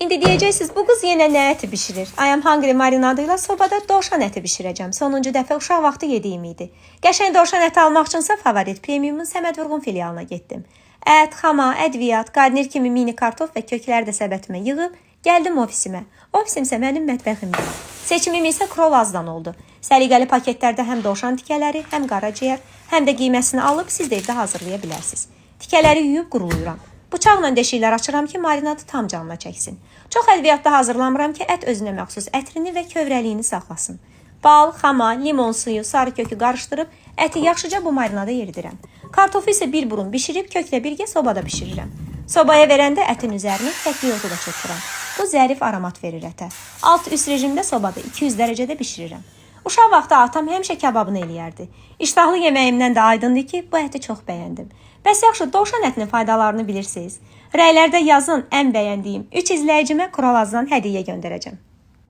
İndi deyəcəksiniz, bu qız yenə nə əti bişirir? I am hungry marinadıyla sobada dovşan əti bişirəcəm. Sonuncu dəfə uşaq vaxtı yediyim idi. Qəşəng dovşan əti almaq üçünsə favorit premiumun Səməd Vurğun filialına getdim. Ət, xama, ədviyyat, qarnir kimi mini kartof və kökləri də səbətimə yığıb gəldim ofisimə. Ofisimsə mənim mətbəximdir. Seçimim isə Krolazdan oldu. Səliqəli paketlərdə həm dovşan tikələri, həm qaraciyər, həm də qiyməsini alıb siz də evdə hazırlaya bilərsiniz. Tikələri yuyub quruluyuram. Bıçaqla deşiklər açıram ki, marinadı tam canına çəksin. Çox ədviyyatda hazırlamıram ki, ət özünə məxsus ətrini və kövrəliyini saxlasın. Bal, xama, limon suyu, sarı kökü qarışdırıb əti yaxşıca bu marinada yeridirəm. Kartofu isə bir burun bişirib köklə birgə sobada bişirirəm. Sobaya verəndə ətin üzərini təkli yoğurdu da çırpıram. Bu zərif aromat verir ətə. Alt-üst rejimdə sobada 200 dərəcədə bişirirəm. Uşaq vaxtı atam həmişə kababını eləyərdi. İştahlı yeməyimdən də aydındır ki, bu əti çox bəyəndim. Bəs yaxşı, dovşan ətinin faydalarını bilirsiniz. Rəylərdə yazın ən bəyəndiyim 3 izləyicimə Krolazdan hədiyyə göndərəcəm.